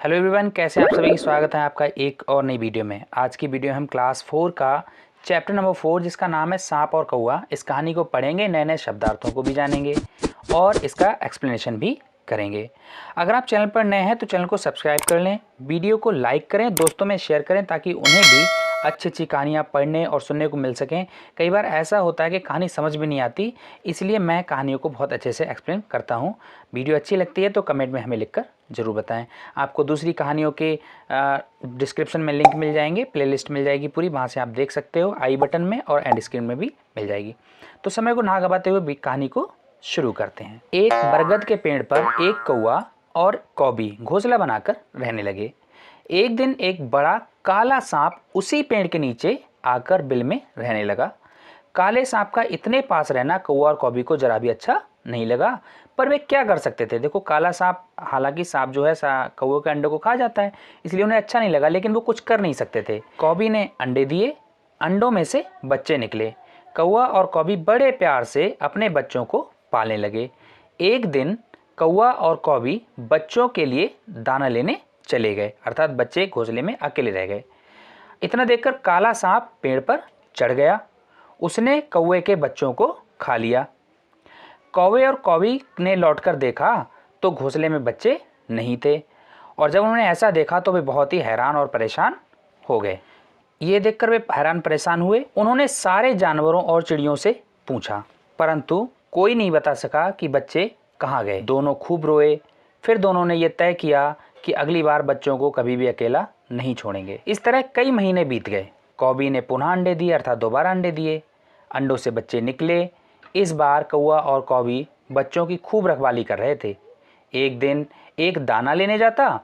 Hello everyone, कैसे आप सभी की स्वागत है आपका एक और नई वीडियो में। आज की वीडियो हम क्लास 4 का चैप्टर नंबर 4 जिसका नाम है सांप और कौवा, इस कहानी को पढ़ेंगे, नए नए शब्दार्थों को भी जानेंगे और इसका एक्सप्लेनेशन भी करेंगे। अगर आप चैनल पर नए हैं तो चैनल को सब्सक्राइब कर लें, वीडियो को लाइक करें, दोस्तों में शेयर करें ताकि उन्हें भी अच्छी अच्छी कहानियाँ पढ़ने और सुनने को मिल सकें। कई बार ऐसा होता है कि कहानी समझ में नहीं आती, इसलिए मैं कहानियों को बहुत अच्छे से एक्सप्लेन करता हूँ। वीडियो अच्छी लगती है तो कमेंट में हमें लिखकर ज़रूर बताएं। आपको दूसरी कहानियों के डिस्क्रिप्शन में लिंक मिल जाएंगे, प्लेलिस्ट मिल जाएगी पूरी, वहाँ से आप देख सकते हो, आई बटन में और एंड स्क्रीन में भी मिल जाएगी। तो समय को ना गवाते हुए कहानी को शुरू करते हैं। एक बरगद के पेड़ पर एक कौवा और कौवी घोंसला बनाकर रहने लगे। एक दिन एक बड़ा काला सांप उसी पेड़ के नीचे आकर बिल में रहने लगा। काले सांप का इतने पास रहना कौवा और कौवी को जरा भी अच्छा नहीं लगा, पर वे क्या कर सकते थे। देखो, काला सांप, हालांकि सांप जो है कौवे के अंडे को खा जाता है, इसलिए उन्हें अच्छा नहीं लगा, लेकिन वो कुछ कर नहीं सकते थे। कौवी ने अंडे दिए, अंडों में से बच्चे निकले। कौवा और कौवी बड़े प्यार से अपने बच्चों को पालने लगे। एक दिन कौवा और कौवी बच्चों के लिए दाना लेने चले गए, अर्थात बच्चे घोंसले में अकेले रह गए। इतना देखकर काला सांप पेड़ पर चढ़ गया। उसने कौवे के बच्चों को खा लिया। कौवे और कौवी ने लौटकर देखा तो घोंसले में बच्चे नहीं थे, और जब उन्होंने ऐसा देखा तो वे बहुत ही हैरान और परेशान हो गए। ये देखकर वे हैरान परेशान हुए। उन्होंने सारे जानवरों और चिड़ियों से पूछा, परंतु कोई नहीं बता सका कि बच्चे कहाँ गए। दोनों खूब रोए। फिर दोनों ने यह तय किया कि अगली बार बच्चों को कभी भी अकेला नहीं छोड़ेंगे। इस तरह कई महीने बीत गए। कौवी ने पुनः अंडे दिए, अर्थात दोबारा अंडे दिए। अंडों से बच्चे निकले। इस बार कौवा और कौवी बच्चों की खूब रखवाली कर रहे थे। एक दिन एक दाना लेने जाता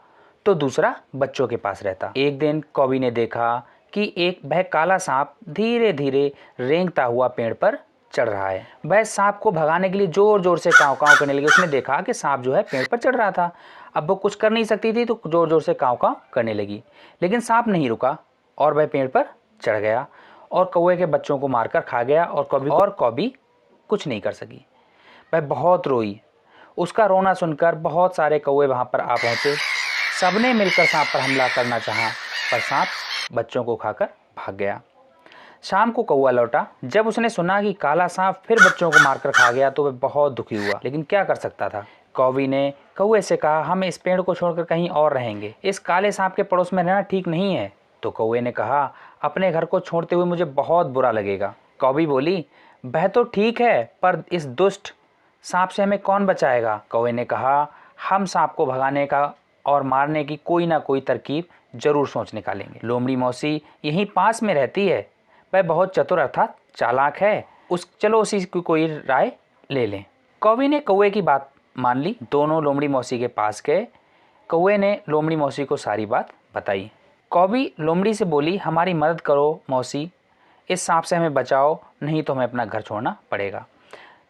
तो दूसरा बच्चों के पास रहता। एक दिन कौवी ने देखा कि वह काला सांप धीरे धीरे रेंगता हुआ पेड़ पर चढ़ रहा है। वह सांप को भगाने के लिए जोर जोर से काँव काँव करने लगी। उसने देखा कि सांप जो है पेड़ पर चढ़ रहा था। अब वो कुछ कर नहीं सकती थी तो जोर जोर से काँव काँव करने लगी, लेकिन सांप नहीं रुका और वह पेड़ पर चढ़ गया और कौवे के बच्चों को मारकर खा गया। और कौवी कुछ नहीं कर सकी। वह बहुत रोई। उसका रोना सुनकर बहुत सारे कौवे वहां पर आ पहुंचे। सबने मिलकर सांप पर हमला करना चाहा, पर सांप बच्चों को खाकर भाग गया। शाम को कौवा लौटा। जब उसने सुना कि काला सांप फिर बच्चों को मारकर खा गया तो वह बहुत दुखी हुआ, लेकिन क्या कर सकता था। कौवी ने कौवे से कहा, हम इस पेड़ को छोड़कर कहीं और रहेंगे, इस काले सांप के पड़ोस में रहना ठीक नहीं है। तो कौवे ने कहा, अपने घर को छोड़ते हुए मुझे बहुत बुरा लगेगा। कौवी बोली, वह तो ठीक है, पर इस दुष्ट सांप से हमें कौन बचाएगा। कौवे ने कहा, हम सांप को भगाने का और मारने की कोई ना कोई तरकीब जरूर सोच निकालेंगे। लोमड़ी मौसी यहीं पास में रहती है, वह बहुत चतुर अर्थात चालाक है, चलो उसी की कोई राय ले लें। कौवी ने कौवे की बात मान ली। दोनों लोमड़ी मौसी के पास गए। कौवे ने लोमड़ी मौसी को सारी बात बताई। कौवी लोमड़ी से बोली, हमारी मदद करो मौसी, इस सांप से हमें बचाओ, नहीं तो हमें अपना घर छोड़ना पड़ेगा।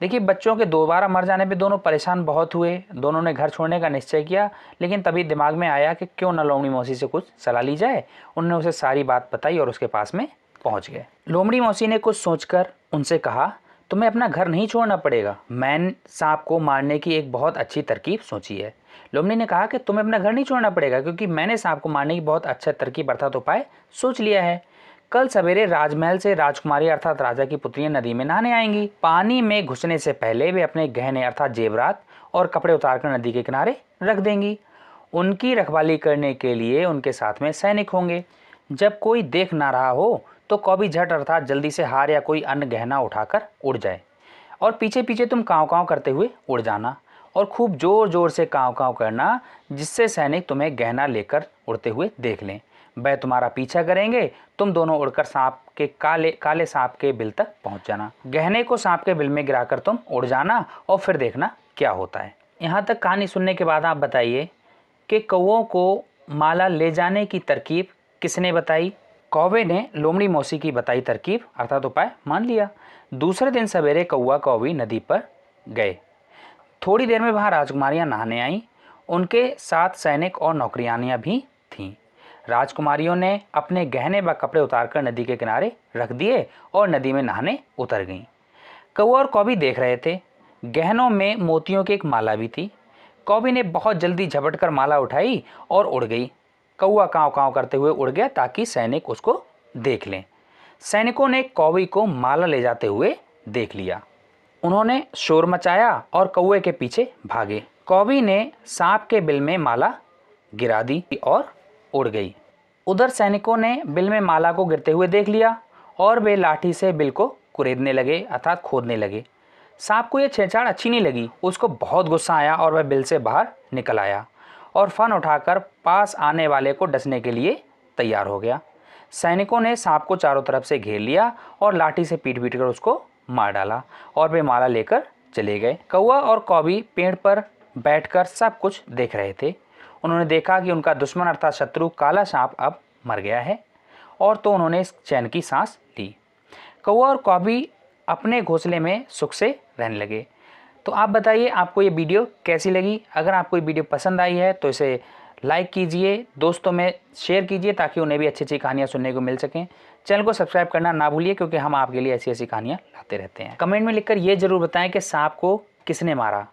देखिए, बच्चों के दोबारा मर जाने पे दोनों परेशान बहुत हुए। दोनों ने घर छोड़ने का निश्चय किया, लेकिन तभी दिमाग में आया कि क्यों न लोमड़ी मौसी से कुछ सलाह ली जाए। उन्होंने उसे सारी बात बताई और उसके पास में पहुंच गए। लोमड़ी मौसी ने कुछ सोचकर उनसे कहा, तुम्हें अपना घर नहीं छोड़ना पड़ेगा, मैंने सांप को मारने की एक बहुत अच्छी तरकीब सोची है। लोमड़ी ने कहा कि तुम्हें अपना घर नहीं छोड़ना पड़ेगा, क्योंकि मैंने सांप को मारने की बहुत अच्छा तरकीब अर्थात उपाय सोच लिया है। कल सवेरे राजमहल से राजकुमारी अर्थात राजा की पुत्रियां नदी में नहाने आएंगी। पानी में घुसने से पहले वे अपने गहने अर्थात जेवरात और कपड़े उतारकर नदी के किनारे रख देंगी। उनकी रखवाली करने के लिए उनके साथ में सैनिक होंगे। जब कोई देख ना रहा हो तो कौवी झट अर्थात जल्दी से हार या कोई अन्य गहना उठाकर उड़ जाए और पीछे पीछे तुम काँव काँव करते हुए उड़ जाना और खूब जोर जोर से काँव काँव करना, जिससे सैनिक तुम्हें गहना लेकर उड़ते हुए देख लें। वह तुम्हारा पीछा करेंगे। तुम दोनों उड़कर सांप के काले सांप के बिल तक पहुंच जाना। गहने को सांप के बिल में गिराकर तुम उड़ जाना और फिर देखना क्या होता है। यहाँ तक कहानी सुनने के बाद आप बताइए कि कौवों को माला ले जाने की तरकीब किसने बताई। कौवे ने लोमड़ी मौसी की बताई तरकीब अर्थात उपाय मान लिया। दूसरे दिन सवेरे कौवा कौवी नदी पर गए। थोड़ी देर में वहाँ राजकुमारियाँ नहाने आईं। उनके साथ सैनिक और नौकरियानियाँ भी थीं। राजकुमारियों ने अपने गहने व कपड़े उतारकर नदी के किनारे रख दिए और नदी में नहाने उतर गईं। कौवा और कौवी देख रहे थे। गहनों में मोतियों की एक माला भी थी। कौवी ने बहुत जल्दी झपटकर माला उठाई और उड़ गई। कौवा काँव काँव करते हुए उड़ गया ताकि सैनिक उसको देख लें। सैनिकों ने कौवी को माला ले जाते हुए देख लिया। उन्होंने शोर मचाया और कौवे के पीछे भागे। कौवी ने सांप के बिल में माला गिरा दी और उड़ गई। उधर सैनिकों ने बिल में माला को गिरते हुए देख लिया और वे लाठी से बिल को कुरेदने लगे अर्थात खोदने लगे। सांप को यह छेड़छाड़ अच्छी नहीं लगी। उसको बहुत गुस्सा आया और वह बिल से बाहर निकल आया और फन उठाकर पास आने वाले को डसने के लिए तैयार हो गया। सैनिकों ने सांप को चारों तरफ से घेर लिया और लाठी से पीट पीट कर उसको मार डाला और वे माला लेकर चले गए। कौवा और कौवी पेड़ पर बैठकर सब कुछ देख रहे थे। उन्होंने देखा कि उनका दुश्मन अर्थात शत्रु काला सांप अब मर गया है और तो उन्होंने चैन की सांस ली। कौवा और कौवी अपने घोंसले में सुख से रहने लगे। तो आप बताइए आपको ये वीडियो कैसी लगी। अगर आपको ये वीडियो पसंद आई है तो इसे लाइक कीजिए, दोस्तों में शेयर कीजिए ताकि उन्हें भी अच्छी अच्छी कहानियाँ सुनने को मिल सकें। चैनल को सब्सक्राइब करना ना भूलिए क्योंकि हम आपके लिए ऐसी ऐसी कहानियाँ लाते रहते हैं। कमेंट में लिखकर ये ज़रूर बताएं कि सांप को किसने मारा।